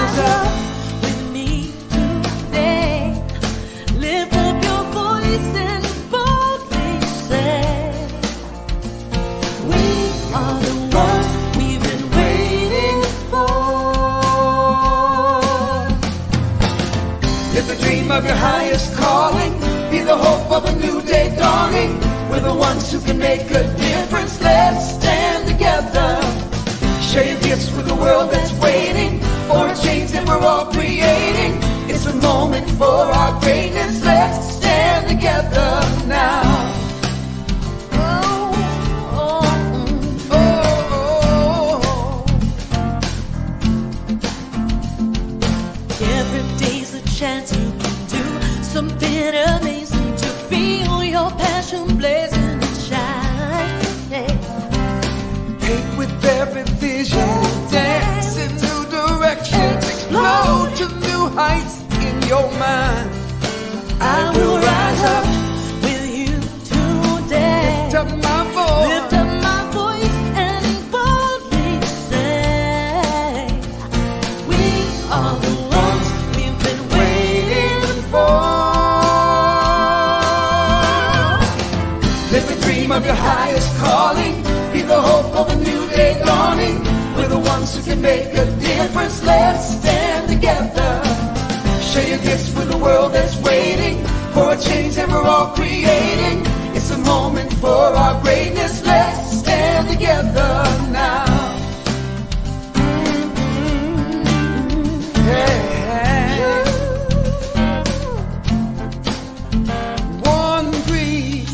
rise up with me today. Lift up your voice and boldly say, we are the ones we've been waiting for. Live the dream of your highest calling. Be the hope of a new day dawning. We're the ones who can make a difference. Let's stand together. Share your gifts with the world that's waiting for a change that we're all creating. It's a moment for our greatness. Let's stand together now. Every day's a chance you can do something amazing to feel your passion blazing and shine. Take with every vision, dance in new directions, explode to new heights in your mind. I will rise up with you today. Lift up my voice. Lift up my voice and boldly say, we are the ones we've been waiting for. Live the dream of your highest calling. Be the hope of a new day dawning. We're the ones who can make a difference. Let's stand together. Share your gifts with the world that's waiting for a change that we're all creating. It's a moment for our greatness. Let's stand together now. Yeah. One dream,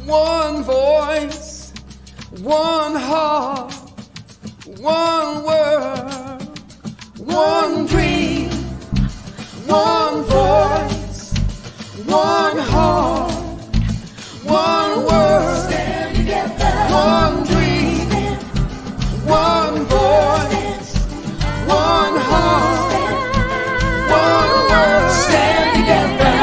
one voice, one heart, one word, one dream, one voice, one heart, one word. Stand together. One dream, one voice, one heart, one word. Stand together.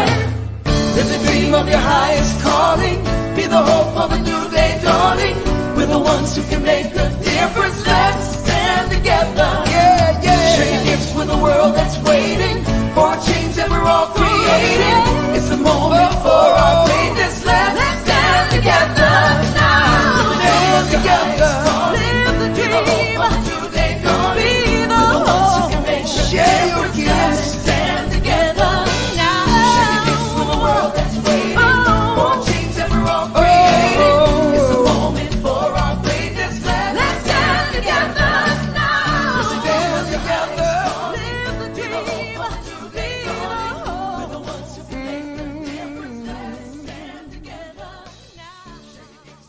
Live the dream of your highest calling. Be the hope of a new day dawning. We're the ones who can make a difference. Let's stand together. Yeah, yeah. Share your gifts with the world that's waiting for a change that we're all creating. It's a moment for our greatness. Let's stand together now. Stand together. Live the dream. Be the hope. Share your gifts. Stand together now. Share your gifts with the world that's waiting for a change that we're all creating. It's a moment for our greatness. Let's stand together now. Stand together. Live the dream. Be the hope. We're the ones who can make a difference. Let's stand together now.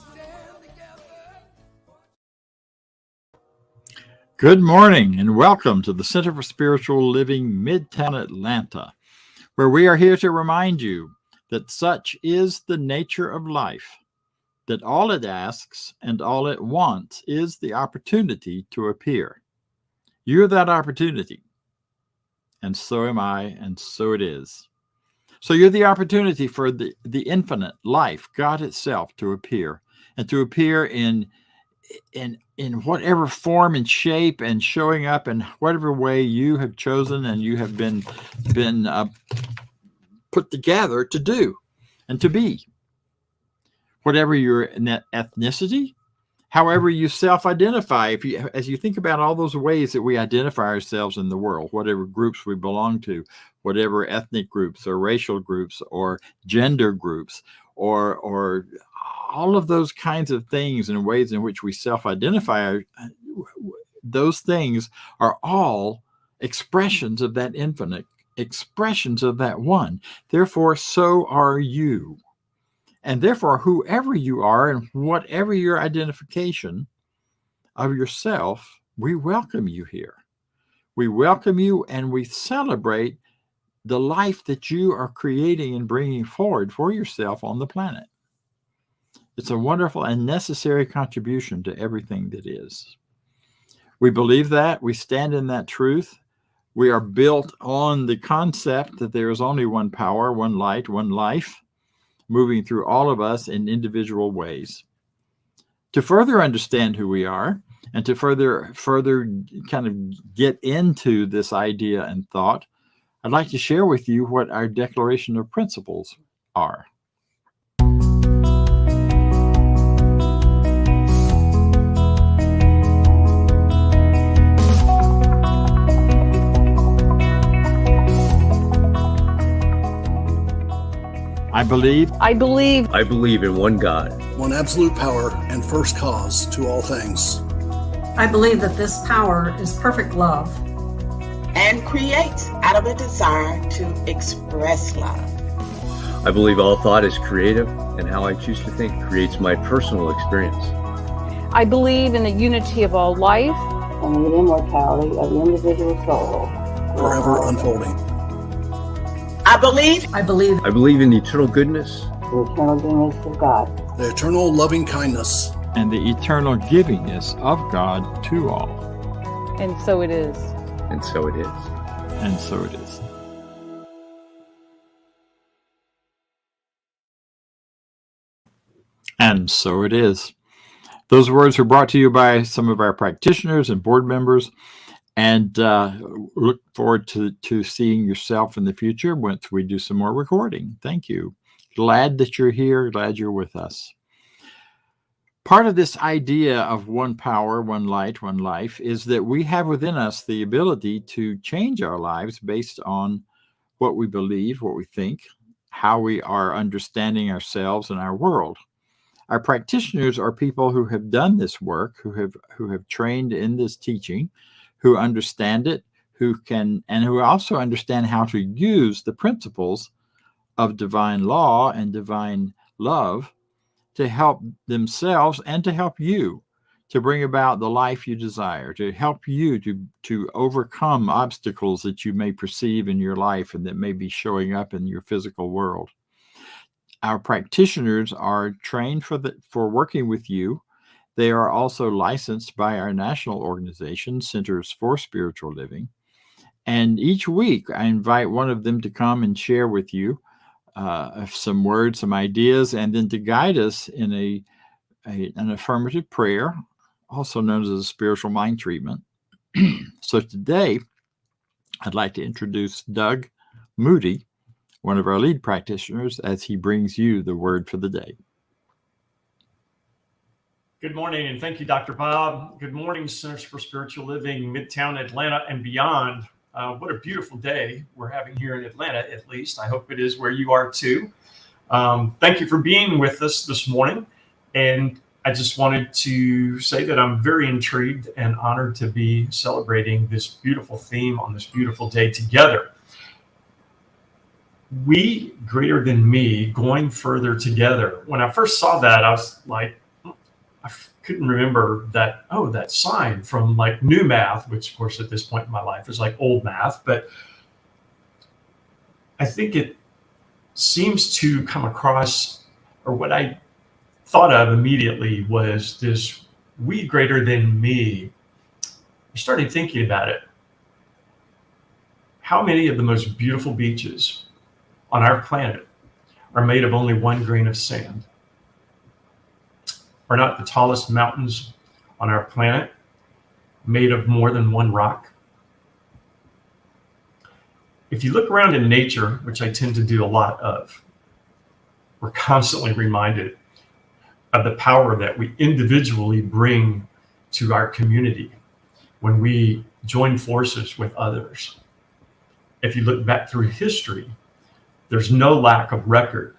Stand together. Good morning and welcome to the Center for Spiritual Living, Midtown Atlanta, where we are here to remind you that such is the nature of life, that all it asks and all it wants is the opportunity to appear. You're that opportunity, and so am I, and so it is. So you're the opportunity for the infinite life, God itself, to appear, and to appear in whatever form and shape and showing up in whatever way you have chosen and you have been put together to do and to be. Whatever your ethnicity, however you self-identify, as you think about all those ways that we identify ourselves in the world, whatever groups we belong to, whatever ethnic groups or racial groups or gender groups or all of those kinds of things and ways in which we self-identify, those things are all expressions of that infinite, expressions of that one. Therefore, so are you. And therefore, whoever you are and whatever your identification of yourself, we welcome you here. We welcome you and we celebrate the life that you are creating and bringing forward for yourself on the planet. It's a wonderful and necessary contribution to everything that is. We believe that. We stand in that truth. We are built on the concept that there is only one power, one light, one life, moving through all of us in individual ways. To further understand who we are, And to further kind of get into this idea and thought, I'd like to share with you what our Declaration of Principles are. I believe in one God, one absolute power and first cause to all things. I believe that this power is perfect love and creates out of a desire to express love. I believe all thought is creative, and how I choose to think creates my personal experience. I believe in the unity of all life and the immortality of the individual soul, forever unfolding. I believe in the eternal goodness, the eternal goodness of God, the eternal loving kindness, and the eternal givingness of God to all. And so it is. And so it is. And so it is. And so it is. Those words were brought to you by some of our practitioners and board members, and look forward to seeing yourself in the future once we do some more recording. Thank you. Glad that you're here. Glad you're with us. Part of this idea of one power, one light, one life is that we have within us the ability to change our lives based on what we believe, what we think, how we are understanding ourselves and our world. Our practitioners are people who have done this work, who have trained in this teaching, who understand it, who also understand how to use the principles of divine law and divine love to help themselves and to help you to bring about the life you desire, to help you to overcome obstacles that you may perceive in your life and that may be showing up in your physical world. Our practitioners are trained for working with you. They are also licensed by our national organization, Centers for Spiritual Living. And each week I invite one of them to come and share with you some words, some ideas, and then to guide us in an affirmative prayer, also known as a spiritual mind treatment. So today, I'd like to introduce Doug Moody, one of our lead practitioners, as he brings you the word for the day. Good morning, and thank you, Dr. Bob. Good morning, Centers for Spiritual Living, Midtown, Atlanta, and beyond. What a beautiful day we're having here in Atlanta, at least. I hope it is where you are too. Thank you for being with us this morning. And I just wanted to say that I'm very intrigued and honored to be celebrating this beautiful theme on this beautiful day together. We greater than me, going further together. When I first saw that, I was like, I couldn't remember that sign from like new math, which of course at this point in my life is like old math, but I think it seems to come across, or what I thought of immediately was this we greater than me. I started thinking about it. How many of the most beautiful beaches on our planet are made of only one grain of sand? Are not the tallest mountains on our planet made of more than one rock? If you look around in nature, which I tend to do a lot of, we're constantly reminded of the power that we individually bring to our community when we join forces with others. If you look back through history, there's no lack of record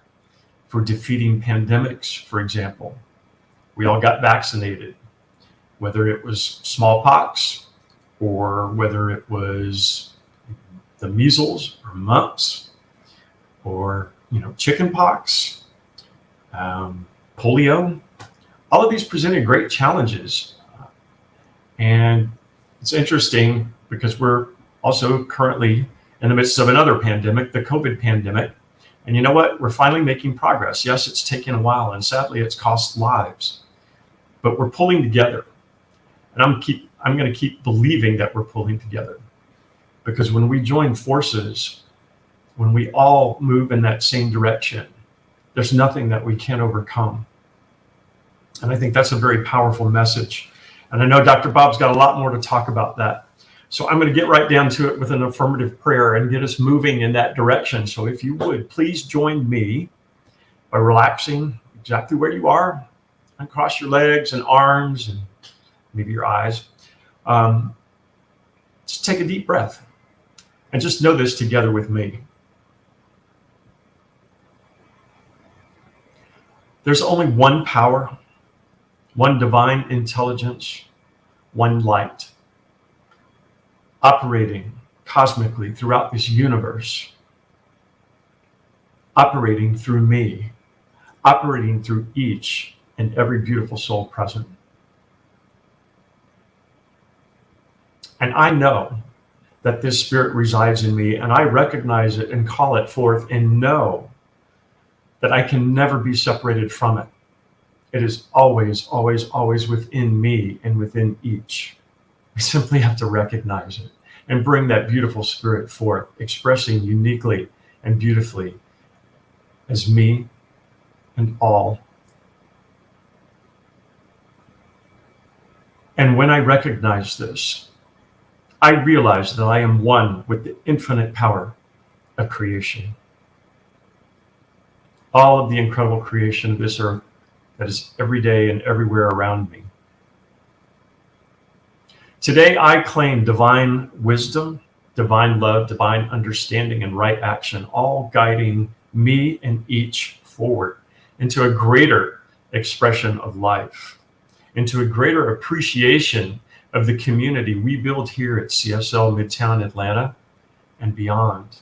for defeating pandemics, for example. We all got vaccinated, whether it was smallpox or whether it was the measles or mumps or chicken pox, polio. All of these presented great challenges. And it's interesting because we're also currently in the midst of another pandemic, the COVID pandemic. And you know what? We're finally making progress. Yes, it's taken a while, and sadly, it's cost lives. But we're pulling together. And I'm going to keep believing that we're pulling together. Because when we join forces, when we all move in that same direction, there's nothing that we can't overcome. And I think that's a very powerful message. And I know Dr. Bob's got a lot more to talk about that. So I'm going to get right down to it with an affirmative prayer and get us moving in that direction. So if you would, please join me by relaxing exactly where you are. Uncross your legs and arms and maybe your eyes. Just take a deep breath and just know this together with me. There's only one power, one divine intelligence, one light, operating cosmically throughout this universe, operating through me, operating through each and every beautiful soul present. And I know that this spirit resides in me, and I recognize it and call it forth and know that I can never be separated from it. It is always, always, always within me and within each. We simply have to recognize it and bring that beautiful spirit forth, expressing uniquely and beautifully as me and all. And when I recognize this, I realize that I am one with the infinite power of creation. All of the incredible creation of this earth that is every day and everywhere around me. Today, I claim divine wisdom, divine love, divine understanding, and right action, all guiding me and each forward into a greater expression of life, into a greater appreciation of the community we build here at CSL Midtown Atlanta and beyond.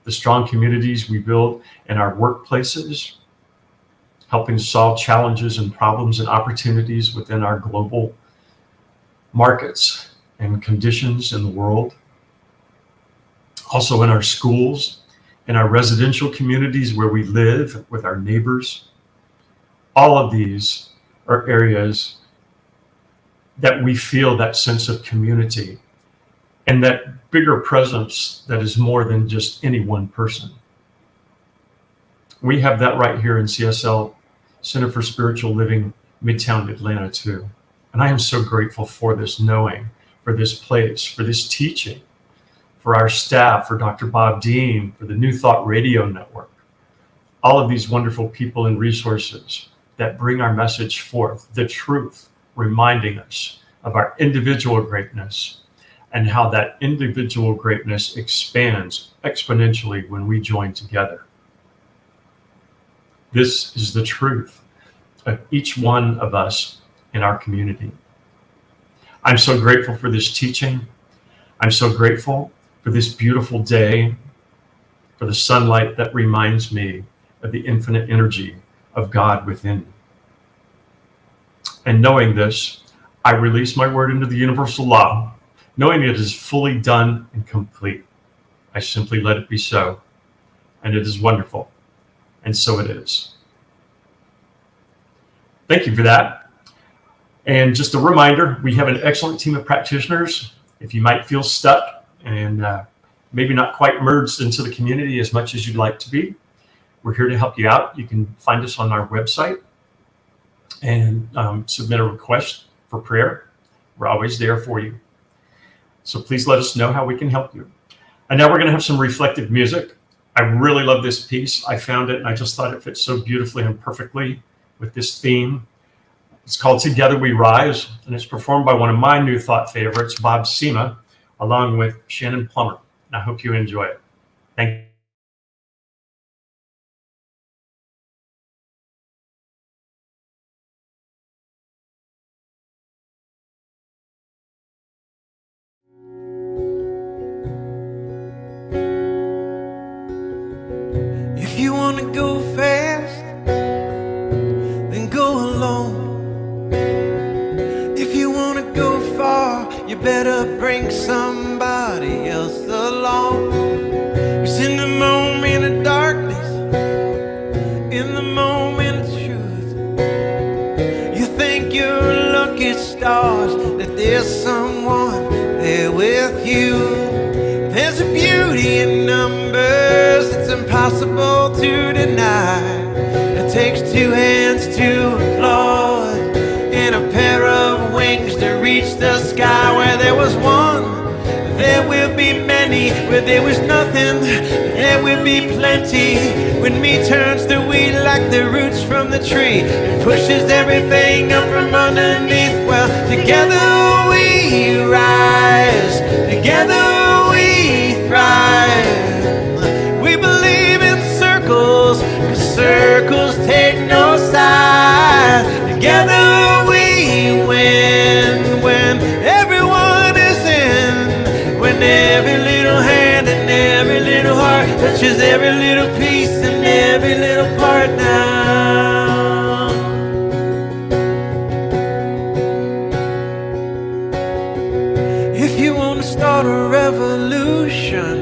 The strong communities we build in our workplaces, helping to solve challenges and problems and opportunities within our global markets and conditions in the world. Also in our schools, in our residential communities where we live with our neighbors. All of these are areas that we feel that sense of community and that bigger presence that is more than just any one person. We have that right here in CSL, Center for Spiritual Living, Midtown Atlanta too. And I am so grateful for this knowing, for this place, for this teaching, for our staff, for Dr. Bob Deen, for the New Thought Radio Network, all of these wonderful people and resources that bring our message forth, the truth, reminding us of our individual greatness and how that individual greatness expands exponentially when we join together. This is the truth of each one of us in our community. I'm so grateful for this teaching. I'm so grateful for this beautiful day, for the sunlight that reminds me of the infinite energy of God within me. And knowing this, I release my word into the universal law, knowing it is fully done and complete. I simply let it be so, and it is wonderful, and so it is. Thank you for that. And just a reminder, we have an excellent team of practitioners. If you might feel stuck and maybe not quite merged into the community as much as you'd like to be, we're here to help you out. You can find us on our website and submit a request for prayer. We're always there for you. So please let us know how we can help you. And now we're going to have some reflective music. I really love this piece. I found it and I just thought it fits so beautifully and perfectly with this theme. It's called Together We Rise, and it's performed by one of my New Thought favorites, Bob Sima, along with Shannon Plummer. And I hope you enjoy it. Thank you. If you want to go fast, then go alone. If you want to go far, you better bring somebody else along. 'Cause in the moment of darkness, in the moment of truth, you think you're lucky stars that there's someone there with you. There's a beauty in numbers it's impossible to deny. It takes two hands to applaud and a pair of wings to reach sky. Where there was one, there will be many. Where there was nothing, there will be plenty. When me turns the weed like the roots from the tree and pushes everything up from underneath, well, together we rise, together we thrive. We believe in circles, 'cause circles take no sides. Together we win when everyone is in, when every little hand and every little heart touches every little piece and every little part now. If you want to start a revolution,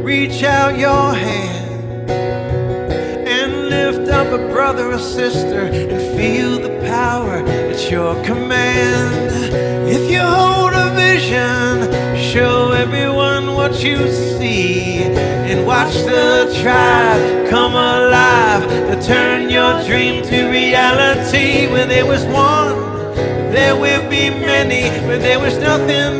reach out your hand and lift up a brother or sister and feel the power at your command. If you hold a vision, show everyone what you see and watch the tribe come alive to turn your dream to reality. Where there was one, there will be many. Where there was nothing,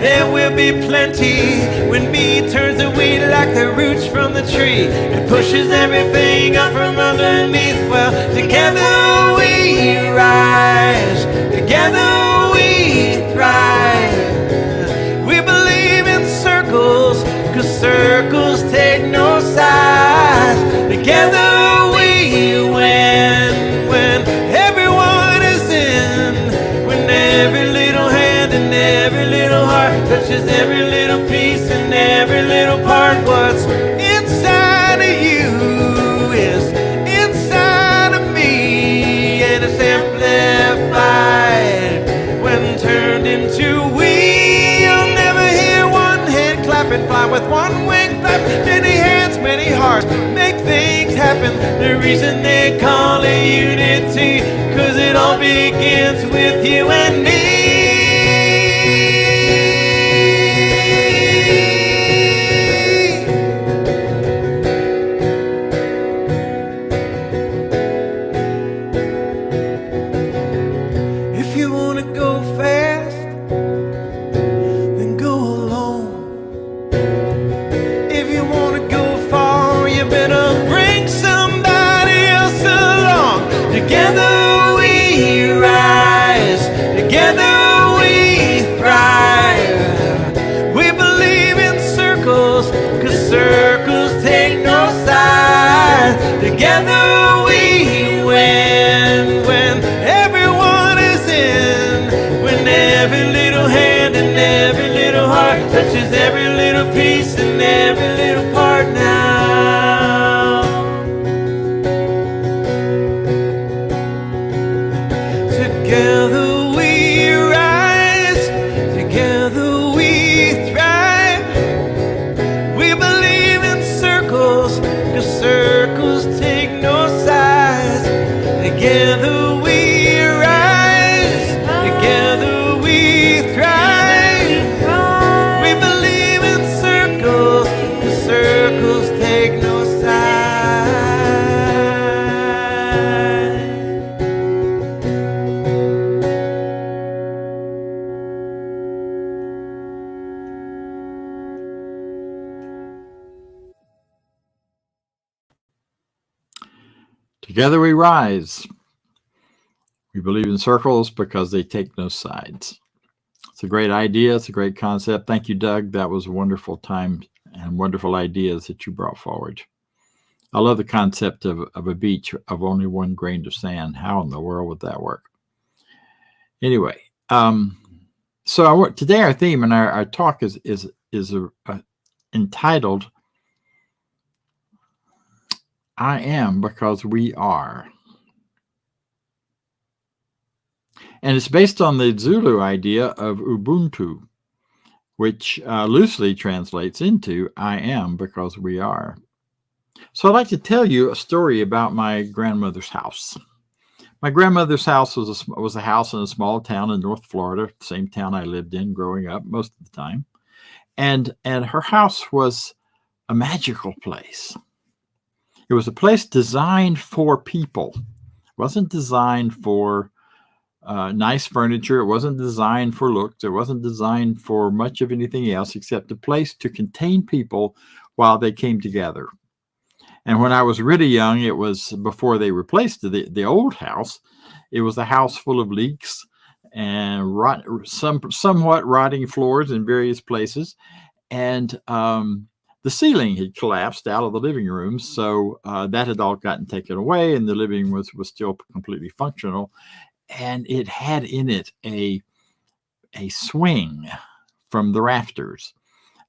there will be plenty. When me turns the weed like the roots from the tree and pushes everything up from underneath, well, together we rise, together we thrive. We believe in circles, 'cause circles take no sides. Together we win when everyone is in, when every little hand and every little heart touches every little piece and every little part. What's inside of you is inside of me, and it's amplified when turned into we. You'll never hear one hand clapping, fly with one wing flap. Many hands, many hearts make things happen. The reason they call it unity, 'cause it all begins with you and me. If you want to go fast, then go alone. If you want to go far, you better bring somebody else along. Together we rise, together we thrive. We believe in circles, 'cause circles take no sides. Together we win when everyone is in, when every little hand and every little heart touches every little piece and every little part now. Together we rise, together we thrive. We believe in circles, 'cause circles take no sides. Together we rise, together we thrive. We believe in circles, 'cause circles take no sides. Together we rise. We believe in circles because they take no sides. It's a great idea. It's a great concept. Thank you, Doug. That was a wonderful time and wonderful ideas that you brought forward. I love the concept of a beach of only one grain of sand. How in the world would that work? Anyway, so today our theme and our talk is entitled "I Am Because We Are." And it's based on the Zulu idea of Ubuntu, which loosely translates into "I am because we are." So I'd like to tell you a story about my grandmother's house. My grandmother's house was a house in a small town in North Florida, the same town I lived in growing up most of the time. And her house was a magical place. It was a place designed for people. It wasn't designed for nice furniture. It wasn't designed for looks. It wasn't designed for much of anything else except a place to contain people while they came together. And when I was really young, it was before they replaced the old house. It was a house full of leaks and somewhat rotting floors in various places. And the ceiling had collapsed out of the living room. So that had all gotten taken away, and the living room was still completely functional. And it had in it a swing from the rafters,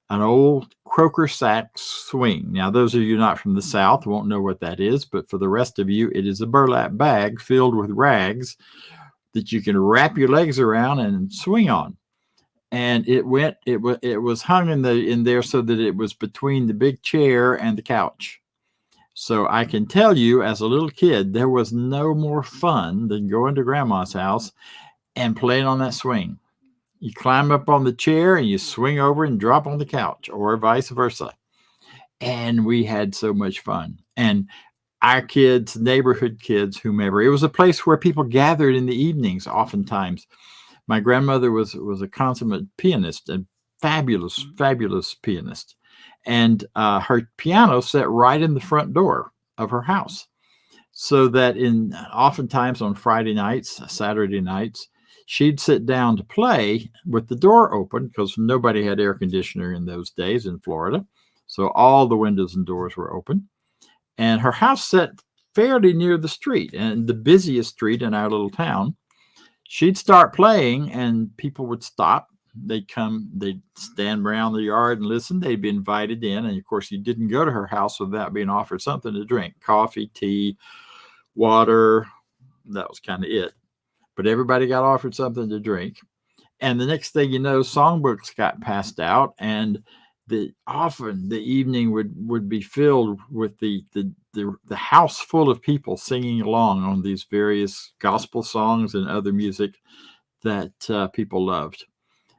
an old croaker sack swing. Now, those of you not from the South won't know what that is, but for the rest of you, it is a burlap bag filled with rags that you can wrap your legs around and swing on. And it was hung in there so that it was between the big chair and the couch. So I can tell you, as a little kid, there was no more fun than going to grandma's house and playing on that swing. You climb up on the chair and you swing over and drop on the couch, or vice versa. And we had so much fun. And our kids, neighborhood kids, whomever, it was a place where people gathered in the evenings oftentimes. My grandmother was a consummate pianist, a fabulous, fabulous pianist. And her piano sat right in the front door of her house. So that oftentimes on Friday nights, Saturday nights, she'd sit down to play with the door open, because nobody had air conditioner in those days in Florida. So all the windows and doors were open. And her house sat fairly near the street, and the busiest street in our little town. She'd start playing and people would stop. They'd come, they'd stand around the yard and listen. They'd be invited in. And of course, you didn't go to her house without being offered something to drink: coffee, tea, water. That was kind of it. But everybody got offered something to drink. And the next thing you know, songbooks got passed out, and often the evening would be filled with the house full of people singing along on these various gospel songs and other music that people loved,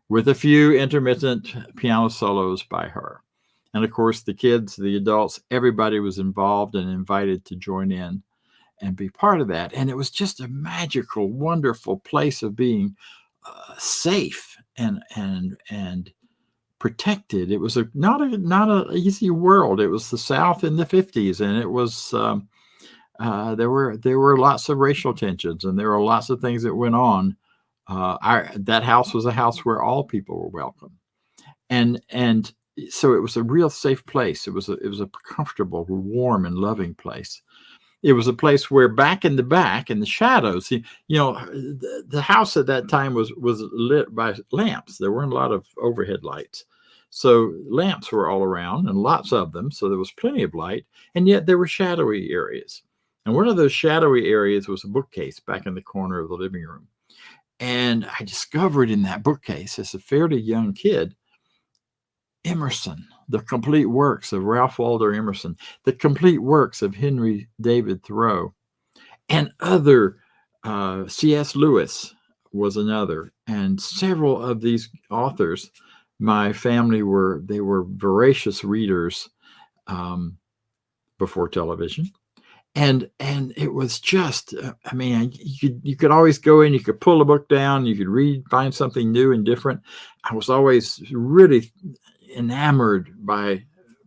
with a few intermittent piano solos by her. And of course, the kids, the adults, everybody was involved and invited to join in and be part of that. And it was just a magical, wonderful place of being safe and protected. It was not an easy world. It was the South in the 50s, and it was there were lots of racial tensions, and there were lots of things that went on. That house was a house where all people were welcome, and so it was a real safe place. It was a comfortable, warm, and loving place. It was a place where back in the shadows, the house at that time was lit by lamps. There weren't a lot of overhead lights. So lamps were all around, and lots of them. So there was plenty of light, and yet there were shadowy areas. And one of those shadowy areas was a bookcase back in the corner of the living room. And I discovered in that bookcase, as a fairly young kid, Emerson, the complete works of Ralph Waldo Emerson, the complete works of Henry David Thoreau, and other. C.S. Lewis was another, and several of these authors. My family were voracious readers before television, and it was just, you could always go in, you could pull a book down, you could read, find something new and different. I was always really enamored by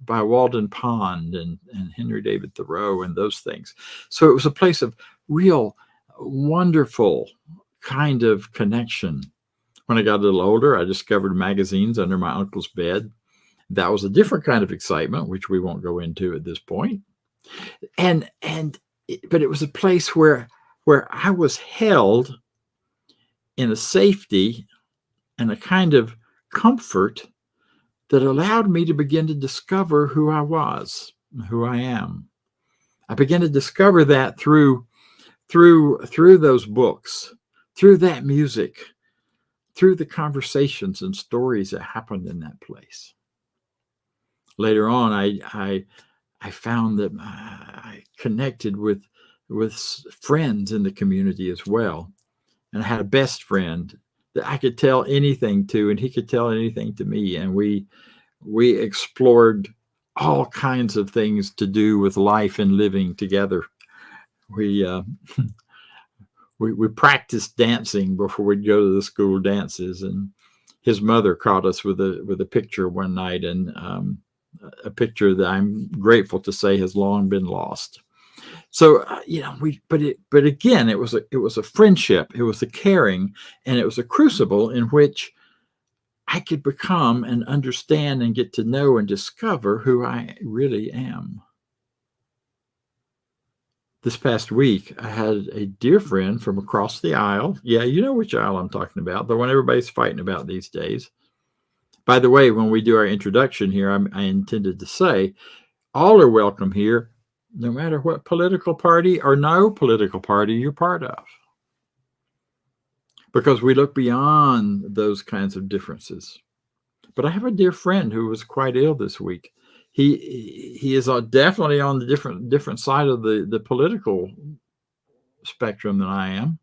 Walden Pond and Henry David Thoreau and those things. So it was a place of real wonderful kind of connection. When I got a little older, I discovered magazines under my uncle's bed. That was a different kind of excitement, which we won't go into at this point. But it was a place where I was held in a safety and a kind of comfort that allowed me to begin to discover who I was, who I am. I began to discover that through those books, through that music, through the conversations and stories that happened in that place. Later on, I found that I connected with friends in the community as well. And I had a best friend that I could tell anything to, and he could tell anything to me. And we explored all kinds of things to do with life and living together. We we practiced dancing before we'd go to the school dances, and his mother caught us with a picture one night, and a picture that I'm grateful to say has long been lost. So but again, it was a friendship, it was a caring, and it was a crucible in which I could become and understand and get to know and discover who I really am. This past week, I had a dear friend from across the aisle. Yeah, you know which aisle I'm talking about, the one everybody's fighting about these days. By the way, when we do our introduction here, I intended to say, all are welcome here, no matter what political party or no political party you're part of. Because we look beyond those kinds of differences. But I have a dear friend who was quite ill this week. He is definitely on the different side of the political spectrum than I am.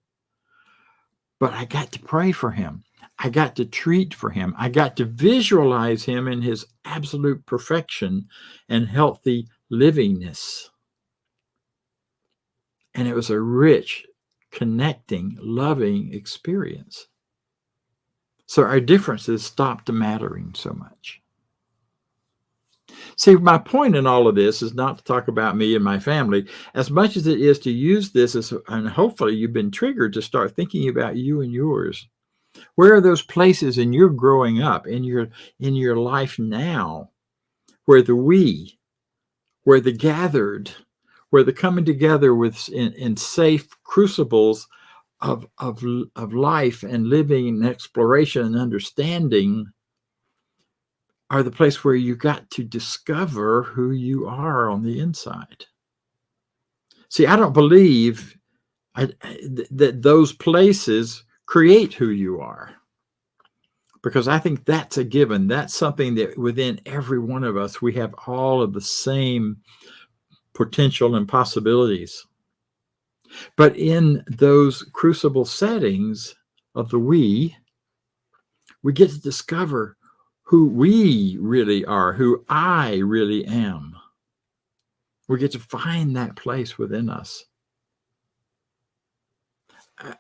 But I got to pray for him. I got to treat for him. I got to visualize him in his absolute perfection and healthy livingness. And it was a rich, connecting, loving experience. So our differences stopped mattering so much. See, my point in all of this is not to talk about me and my family as much as it is to use this and hopefully you've been triggered to start thinking about you and yours. Where are those places in your growing up, in your life now, where the we, where the gathered, where the coming together in safe crucibles of life and living and exploration and understanding are the place where you got to discover who you are on the inside. See, I don't believe that those places create who you are, because I think that's a given. That's something that within every one of us, we have all of the same potential and possibilities. But in those crucible settings of the we get to discover who we really are, who I really am. We get to find that place within us.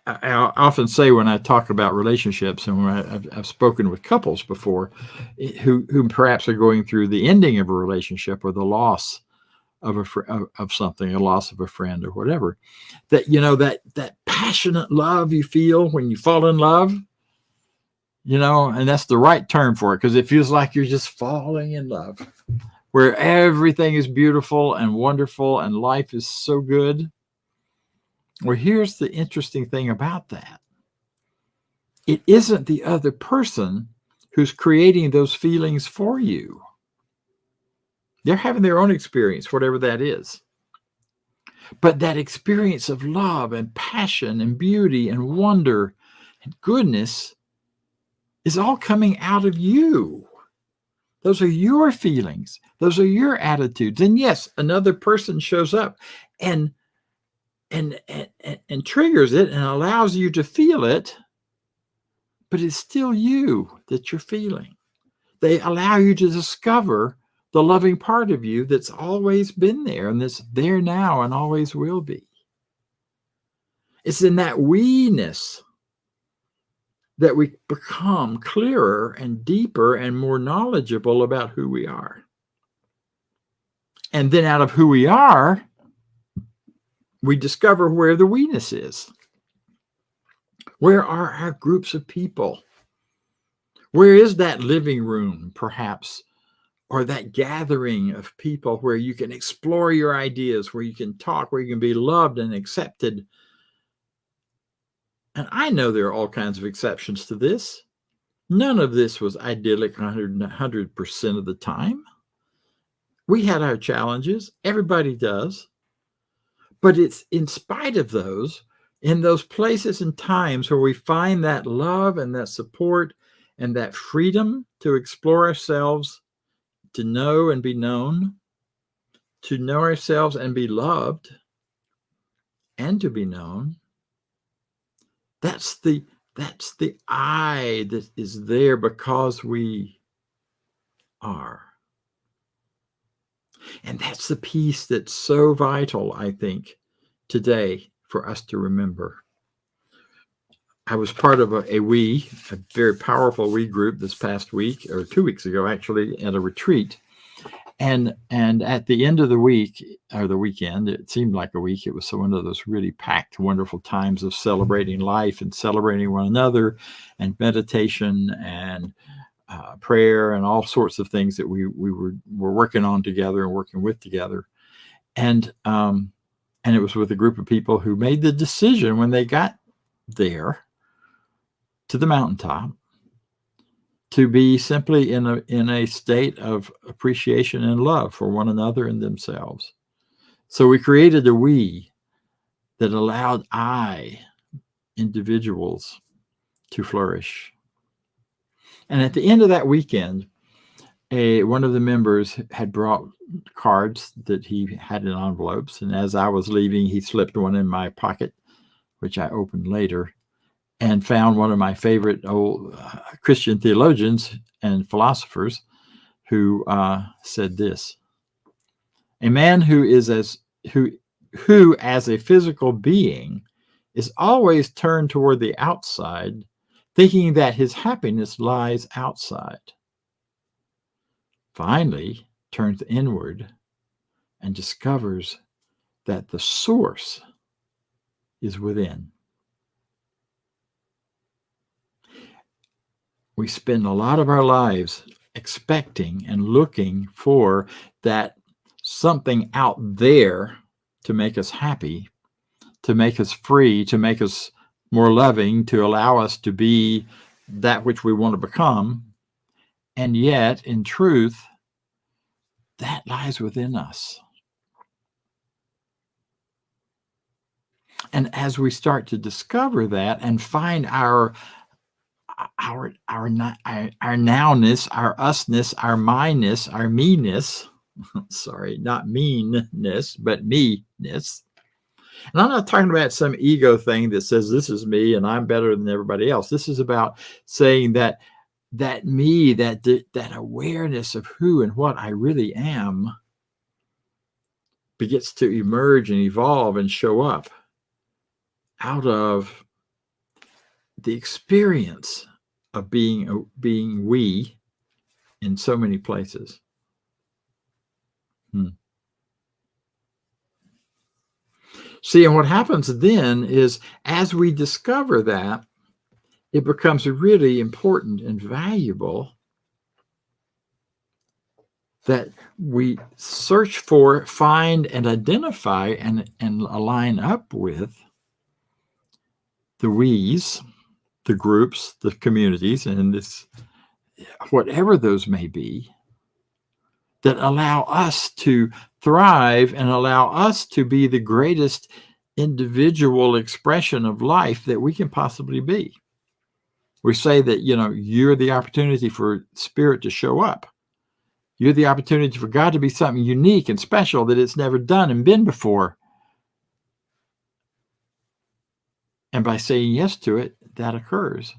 I often say when I talk about relationships, and when I've spoken with couples before who perhaps are going through the ending of a relationship or the loss of something, a loss of a friend or whatever, that passionate love you feel when you fall in love, and that's the right term for it, because it feels like you're just falling in love, where everything is beautiful and wonderful and life is so good. Well, here's the interesting thing about that. It isn't the other person who's creating those feelings for you. They're having their own experience, whatever that is. But that experience of love and passion and beauty and wonder and goodness is all coming out of you. Those are your feelings. Those are your attitudes. And yes, another person shows up and triggers it and allows you to feel it, but it's still you that you're feeling. They allow you to discover the loving part of you that's always been there and that's there now and always will be. It's in that we-ness that we become clearer and deeper and more knowledgeable about who we are. And then out of who we are, we discover where the we-ness is. Where are our groups of people? Where is that living room, perhaps, or that gathering of people where you can explore your ideas, where you can talk, where you can be loved and accepted? And I know there are all kinds of exceptions to this. None of this was idyllic 100% of the time. We had our challenges. Everybody does. But it's in spite of those, in those places and times where we find that love and that support and that freedom to explore ourselves, to know and be known, to know ourselves and be loved, and to be known. That's the I that is there because we are. And that's the piece that's so vital, I think, today for us to remember. I was part of a very powerful we group this past week, or 2 weeks ago, actually, at a retreat. And at the end of the week, or the weekend, it seemed like a week. It was one of those really packed, wonderful times of celebrating life and celebrating one another, and meditation and prayer and all sorts of things that we were working on together and working with together. And it was with a group of people who made the decision when they got there to the mountaintop to be simply in a state of appreciation and love for one another and themselves. So we created a we that allowed individuals to flourish. And at the end of that weekend, one of the members had brought cards that he had in envelopes. And as I was leaving, he slipped one in my pocket, which I opened later, and found one of my favorite old Christian theologians and philosophers who said this: a man who as a physical being is always turned toward the outside, thinking that his happiness lies outside, finally turns inward and discovers that the source is within. We spend a lot of our lives expecting and looking for that something out there to make us happy, to make us free, to make us more loving, to allow us to be that which we want to become. And yet, in truth, that lies within us. And as we start to discover that and find our nowness, our usness, our myness, our me-ness, sorry, not meanness, but me-ness. And I'm not talking about some ego thing that says this is me and I'm better than everybody else. This is about saying that me, that awareness of who and what I really am begins to emerge and evolve and show up out of the experience of being we in so many places. See, and what happens then is, as we discover that, it becomes really important and valuable that we search for, find, and identify and align up with the we's, the groups, the communities, and this, whatever those may be, that allow us to thrive and allow us to be the greatest individual expression of life that we can possibly be. We say that, you're the opportunity for spirit to show up. You're the opportunity for God to be something unique and special that it's never done and been before. And by saying yes to it, that occurs.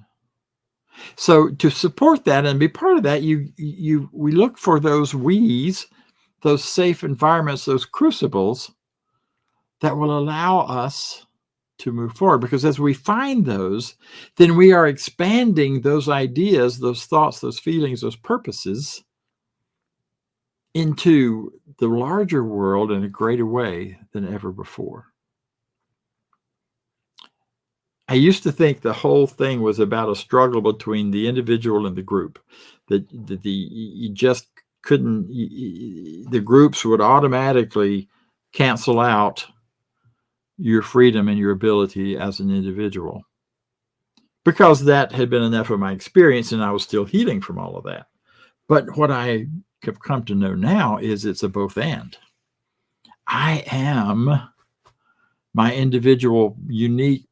So to support that and be part of that, we look for those we's, those safe environments, those crucibles that will allow us to move forward. Because as we find those, then we are expanding those ideas, those thoughts, those feelings, those purposes into the larger world in a greater way than ever before. I used to think the whole thing was about a struggle between the individual and the group, that you just couldn't, the groups would automatically cancel out your freedom and your ability as an individual, because that had been enough of my experience and I was still healing from all of that. But what I have come to know now is it's a both and. I am my individual, unique,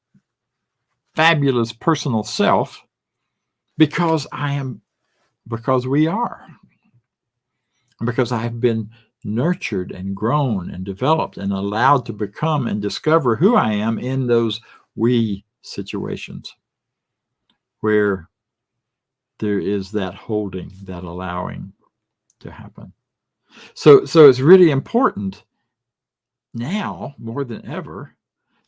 fabulous personal self because we are. Because I have been nurtured and grown and developed and allowed to become and discover who I am in those we situations where there is that holding, that allowing to happen. So it's really important now more than ever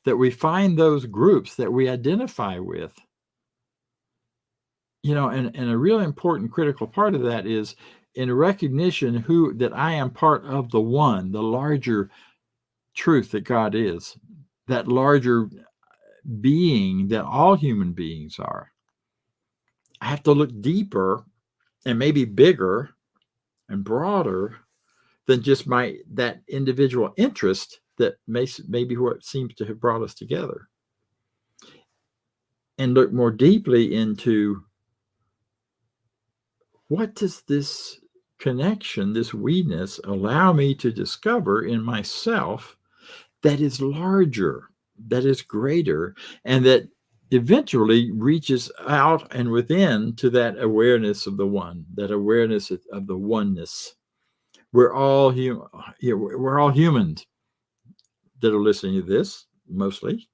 that we find those groups that we identify with And a really important critical part of that is in recognition that I am part of the one, the larger truth that God is, that larger being that all human beings are. I have to look deeper and maybe bigger and broader than just that individual interest that maybe what seems to have brought us together, and look more deeply into what does this connection, this we-ness, allow me to discover in myself that is larger, that is greater, and that eventually reaches out and within to that awareness of the one, that awareness of the oneness. We're all we're all humans that are listening to this, mostly.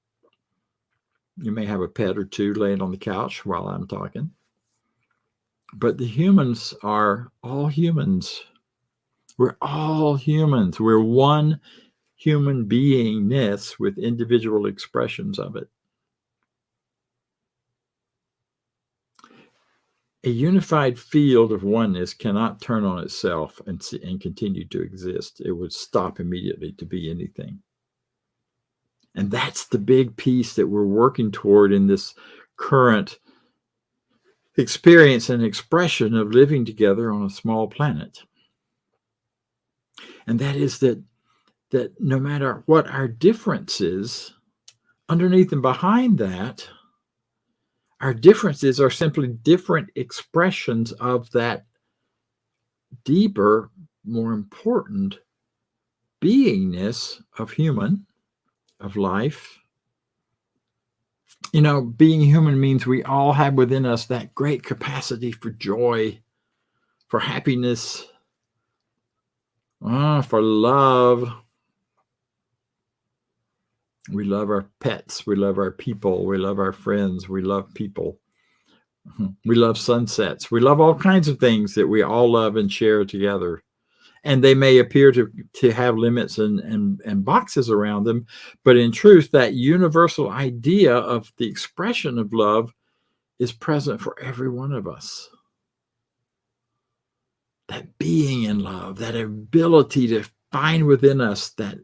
You may have a pet or two laying on the couch while I'm talking. But the humans are all humans. We're all humans. We're one human beingness with individual expressions of it. A unified field of oneness cannot turn on itself and continue to exist. It would stop immediately to be anything. And that's the big piece that we're working toward in this current experience and expression of living together on a small planet. And that is that no matter what our difference is, underneath and behind that, our differences are simply different expressions of that deeper, more important beingness of human, of life. Being human means we all have within us that great capacity for joy, for happiness, for love. We love our pets. We love our people. We love our friends. We love people. We love sunsets. We love all kinds of things that we all love and share together. And they may appear to have limits and boxes around them. But in truth, that universal idea of the expression of love is present for every one of us. That being in love, that ability to find within us that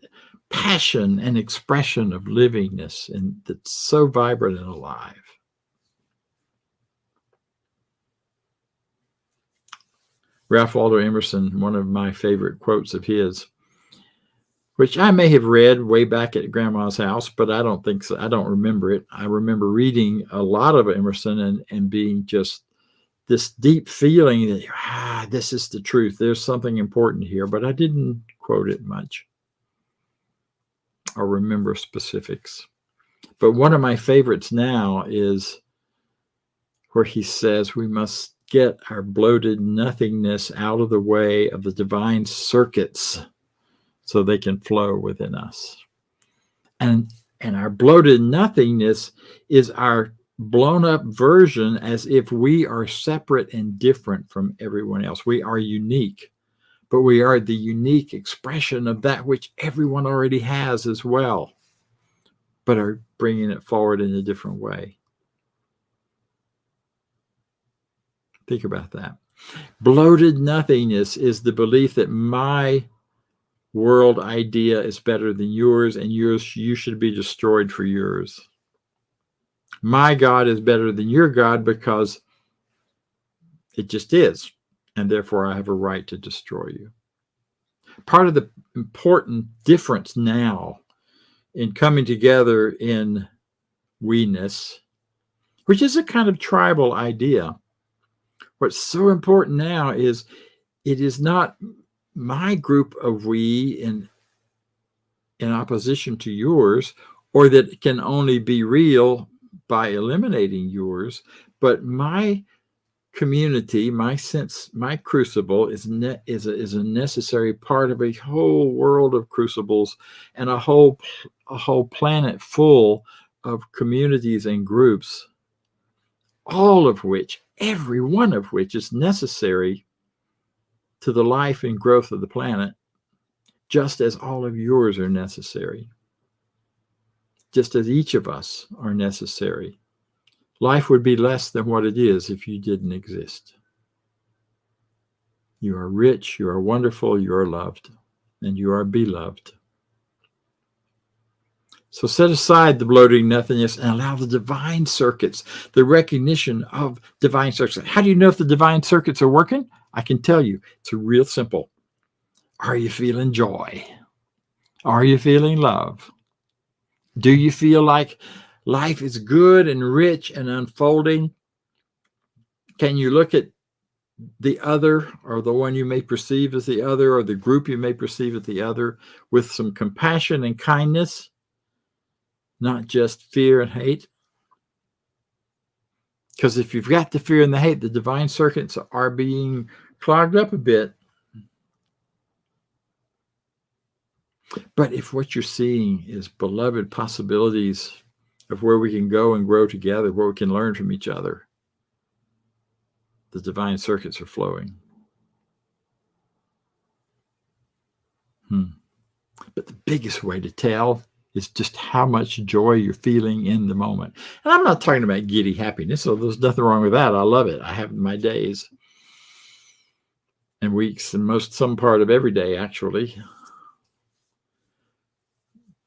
passion and expression of livingness, and that's so vibrant and alive. Ralph Waldo Emerson, one of my favorite quotes of his, which I may have read way back at Grandma's house, but I don't think so. I don't remember it. I remember reading a lot of Emerson and being just this deep feeling that, this is the truth. There's something important here, but I didn't quote it much or remember specifics. But one of my favorites now is where he says we must get our bloated nothingness out of the way of the divine circuits so they can flow within us. And our bloated nothingness is our blown up version, as if we are separate and different from everyone else. We are unique, but we are the unique expression of that which everyone already has as well, but are bringing it forward in a different way. Think about that. Bloated nothingness is the belief that my world idea is better than yours, and you should be destroyed for yours. My God is better than your God because it just is, and therefore I have a right to destroy you. Part of the important difference now in coming together in we-ness, which is a kind of tribal idea, what's so important now is it is not my group of we in opposition to yours, or that it can only be real by eliminating yours, but my community, my sense, my crucible is a necessary part of a whole world of crucibles and a whole planet full of communities and groups, all of which, every one of which is necessary to the life and growth of the planet, just as all of yours are necessary, just as each of us are necessary. Life would be less than what it is if you didn't exist. You are rich, you are wonderful, you are loved, and you are beloved. So set aside the bloating nothingness and allow the divine circuits, the recognition of divine circuits. How do you know if the divine circuits are working? I can tell you. It's real simple. Are you feeling joy? Are you feeling love? Do you feel like life is good and rich and unfolding? Can you look at the other, or the one you may perceive as the other, or the group you may perceive as the other, with some compassion and kindness? Not just fear and hate. Because if you've got the fear and the hate, the divine circuits are being clogged up a bit. But if what you're seeing is beloved possibilities of where we can go and grow together, where we can learn from each other, the divine circuits are flowing. But the biggest way to tell is just how much joy you're feeling in the moment. And I'm not talking about giddy happiness, so there's nothing wrong with that. I love it. I have my days and weeks and some part of every day, actually.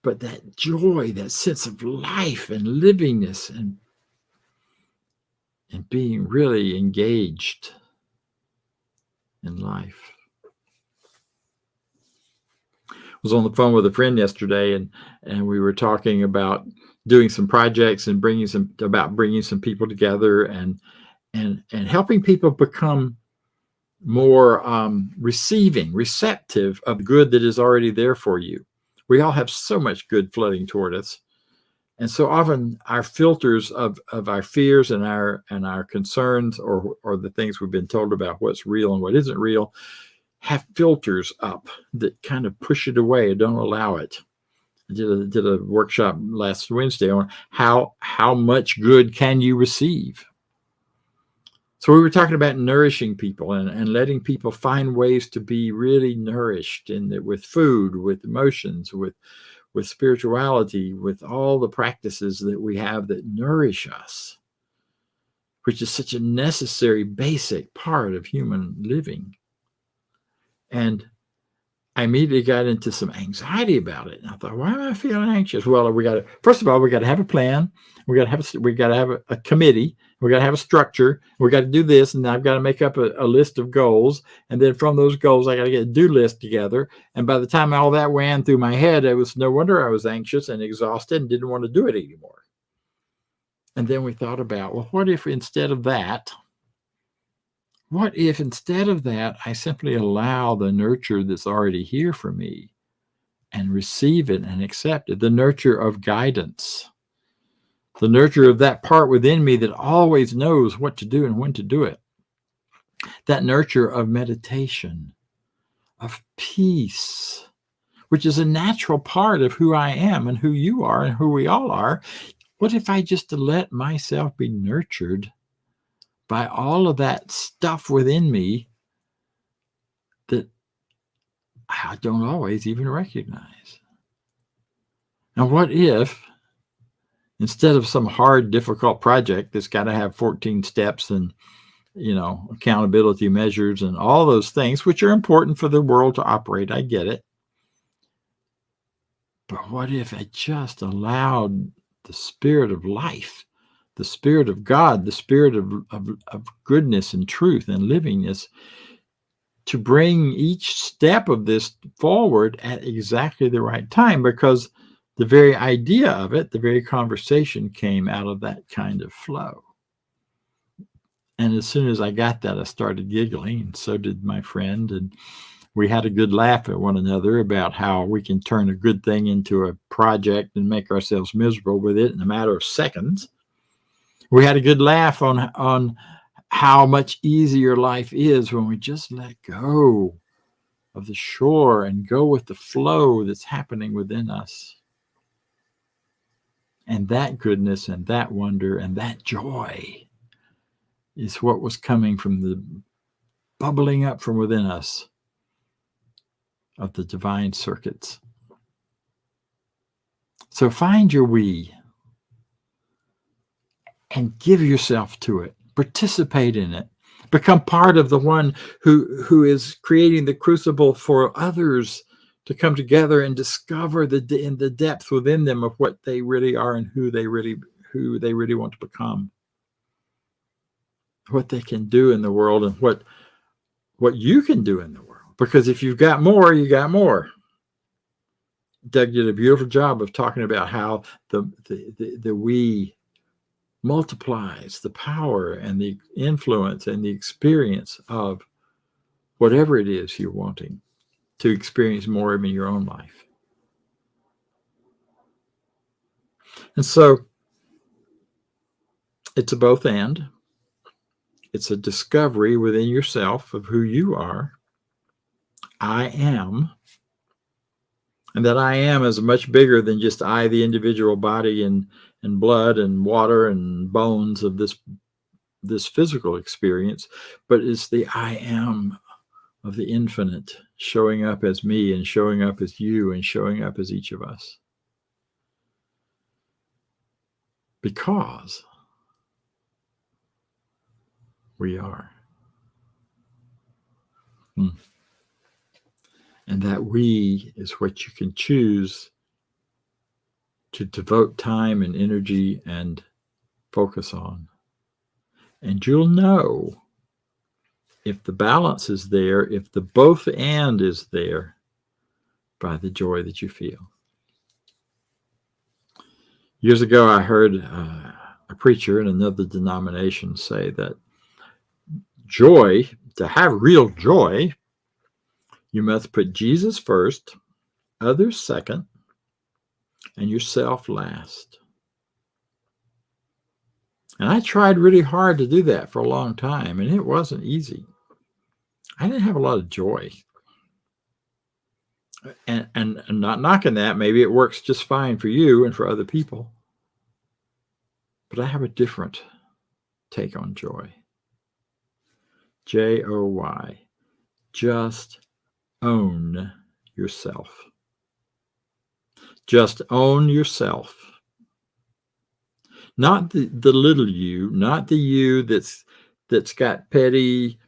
But that joy, that sense of life and livingness and being really engaged in life. Was on the phone with a friend yesterday, and we were talking about doing some projects and bringing some people together and helping people become more receptive of the good that is already there for you. We all have so much good flooding toward us, and so often our filters of our fears and our concerns, or the things we've been told about what's real and what isn't real, have filters up that kind of push it away and don't allow it. I did a workshop last Wednesday on how much good can you receive. So we were talking about nourishing people and letting people find ways to be really nourished with food, with emotions, with spirituality, with all the practices that we have that nourish us, which is such a necessary, basic part of human living. And I immediately got into some anxiety about it. And I thought, why am I feeling anxious? Well, first of all, we got to have a plan. We got to have a committee. We got to have a structure. We got to do this. And I've got to make up a list of goals. And then from those goals, I got to get a do list together. And by the time all that ran through my head, it was no wonder I was anxious and exhausted and didn't want to do it anymore. And then we thought about, well, what if instead of that, I simply allow the nurture that's already here for me and receive it and accept it, the nurture of guidance, the nurture of that part within me that always knows what to do and when to do it, that nurture of meditation, of peace, which is a natural part of who I am and who you are and who we all are. What if I just let myself be nurtured by all of that stuff within me that I don't always even recognize? Now, what if instead of some hard, difficult project that's got to have 14 steps and, accountability measures and all those things, which are important for the world to operate, I get it. But what if I just allowed the spirit of life, the spirit of God, the spirit of goodness and truth and livingness to bring each step of this forward at exactly the right time? Because the very idea of it, the very conversation came out of that kind of flow. And as soon as I got that, I started giggling, and so did my friend. And we had a good laugh at one another about how we can turn a good thing into a project and make ourselves miserable with it in a matter of seconds. We had a good laugh on how much easier life is when we just let go of the shore and go with the flow that's happening within us. And that goodness and that wonder and that joy is what was coming from the bubbling up from within us of the divine circuits. So find your we and give yourself to it. Participate in it. Become part of the one who is creating the crucible for others to come together and discover in the depth within them of what they really are and who they really want to become, what they can do in the world, and what you can do in the world. Because if you've got more, you got more. Doug did a beautiful job of talking about how the we multiplies the power and the influence and the experience of whatever it is you're wanting to experience more of in your own life. And so it's a both and. It's a discovery within yourself of who you are. I am. And that I am is much bigger than just I, the individual body and blood and water and bones of this physical experience, but it's the I am of the infinite showing up as me and showing up as you and showing up as each of us. Because we are. And that we is what you can choose to devote time and energy and focus on. And you'll know if the balance is there, if the both and is there, by the joy that you feel. Years ago, I heard a preacher in another denomination say that joy, to have real joy, you must put Jesus first, others second, and yourself last. And I tried really hard to do that for a long time, and it wasn't easy. I didn't have a lot of joy. And I'm not knocking that. Maybe it works just fine for you and for other people. But I have a different take on joy. Joy. Just own yourself. Just own yourself. Not the little you, not the you that's got petty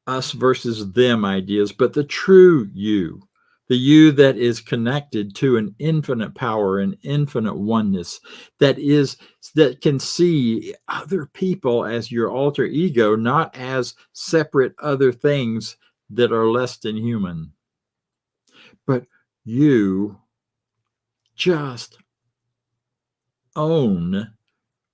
us versus them ideas, but the true you, the you that is connected to an infinite power, an infinite oneness, that can see other people as your alter ego, not as separate other things that are less than human. But you just own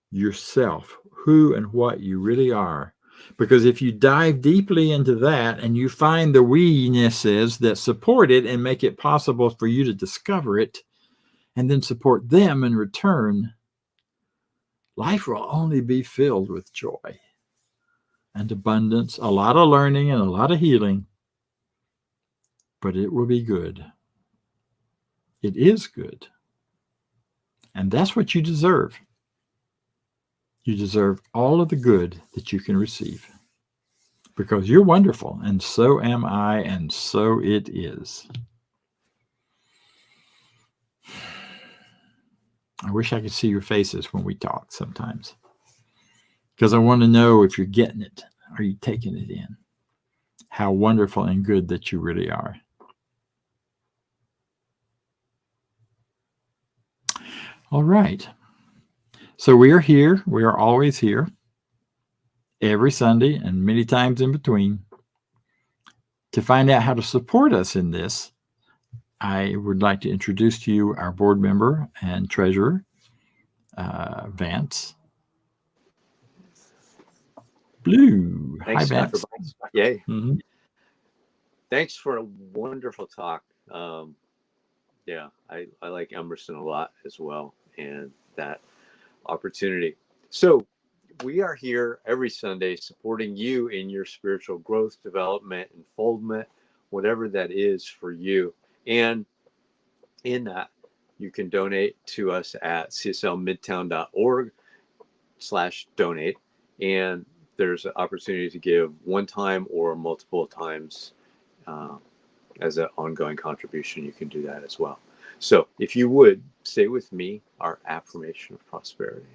yourself, who and what you really are. Because if you dive deeply into that and you find the we-nesses that support it and make it possible for you to discover it and then support them in return, life will only be filled with joy and abundance, a lot of learning and a lot of healing, but it will be good. It is good. And that's what you deserve. You deserve all of the good that you can receive. Because you're wonderful, and so am I, and so it is. I wish I could see your faces when we talk sometimes. Because I want to know if you're getting it. Are you taking it in? How wonderful and good that you really are. All right. So we are here. We are always here. Every Sunday and many times in between. To find out how to support us in this, I would like to introduce to you our board member and treasurer, Vance Blue. Thanks, Hi, Vance. Yay. Mm-hmm. Thanks for a wonderful talk. Yeah, I like Emerson a lot as well, and that opportunity. So we are here every Sunday supporting you in your spiritual growth, development, unfoldment, whatever that is for you. And in that, you can donate to us at cslmidtown.org/donate. And there's an opportunity to give one time or multiple times as an ongoing contribution. You can do that as well. So if you would say with me our affirmation of prosperity.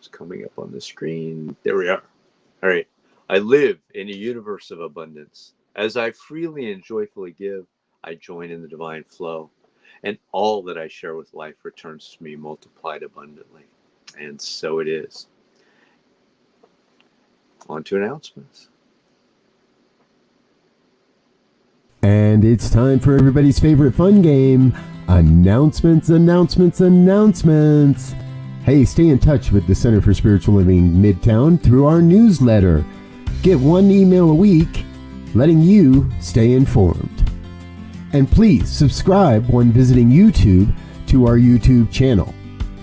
just coming up on the screen. There we are. All right. I live in a universe of abundance. As I freely and joyfully give, I join in the divine flow, and all that I share with life returns to me multiplied abundantly. And so it is. On to announcements. And it's time for everybody's favorite fun game, announcements, announcements, announcements. Hey, stay in touch with the Center for Spiritual Living Midtown through our newsletter. Get one email a week, letting you stay informed. And please subscribe when visiting YouTube to our YouTube channel.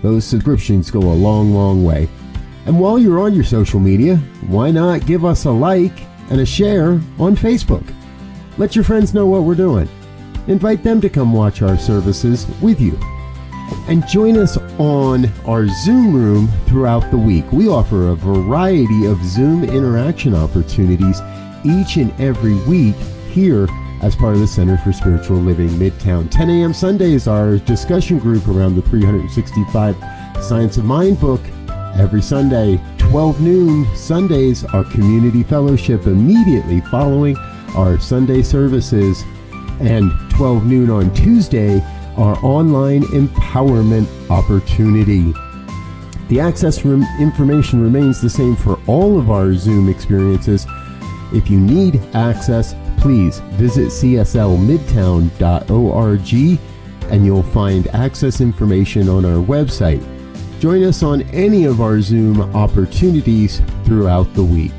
Those subscriptions go a long, long way. And while you're on your social media, why not give us a like and a share on Facebook? Let your friends know what we're doing. Invite them to come watch our services with you. And join us on our Zoom room throughout the week. We offer a variety of Zoom interaction opportunities each and every week here as part of the Center for Spiritual Living Midtown. 10 a.m. Sunday is our discussion group around the 365 Science of Mind book. Every Sunday, 12 noon Sundays, our community fellowship immediately following our Sunday services, and 12 noon on Tuesday, our online empowerment opportunity. The access information remains the same for all of our Zoom experiences. If you need access, please visit cslmidtown.org and you'll find access information on our website. Join us on any of our Zoom opportunities throughout the week.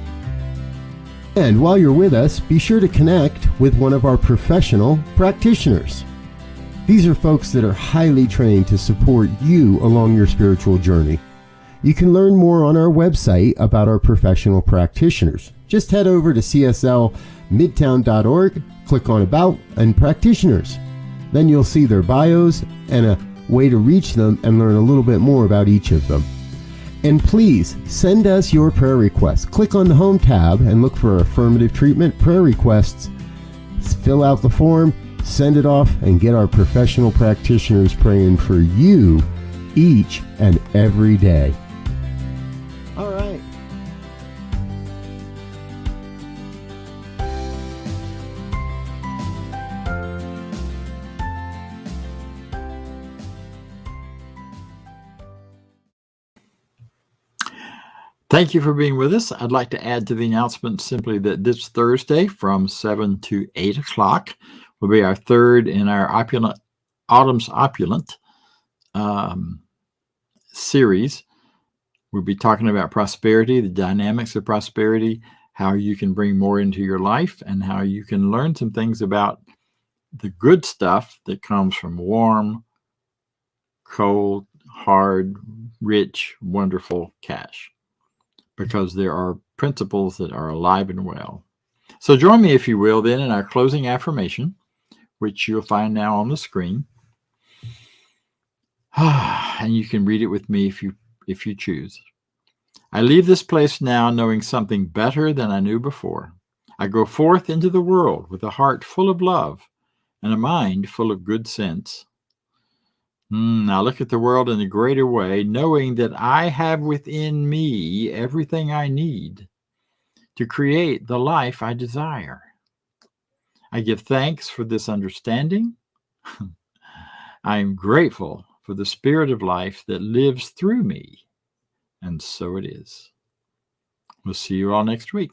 And while you're with us, be sure to connect with one of our professional practitioners. These are folks that are highly trained to support you along your spiritual journey. You can learn more on our website about our professional practitioners. Just head over to cslmidtown.org, click on About and Practitioners. Then you'll see their bios and a way to reach them and learn a little bit more about each of them. And please send us your prayer requests. Click on the Home tab and look for Affirmative Treatment Prayer Requests. Fill out the form, send it off, and get our professional practitioners praying for you each and every day. All right. Thank you for being with us. I'd like to add to the announcement simply that this Thursday from 7 to 8 o'clock will be our third in our Autumn's Opulent series. We'll be talking about prosperity, the dynamics of prosperity, how you can bring more into your life, and how you can learn some things about the good stuff that comes from warm, cold, hard, rich, wonderful cash. Because there are principles that are alive and well. So join me, if you will, then in our closing affirmation, which you'll find now on the screen. And you can read it with me if you choose. I leave this place now knowing something better than I knew before. I go forth into the world with a heart full of love and a mind full of good sense. I look at the world in a greater way, knowing that I have within me everything I need to create the life I desire. I give thanks for this understanding. I am grateful for the spirit of life that lives through me. And so it is. We'll see you all next week.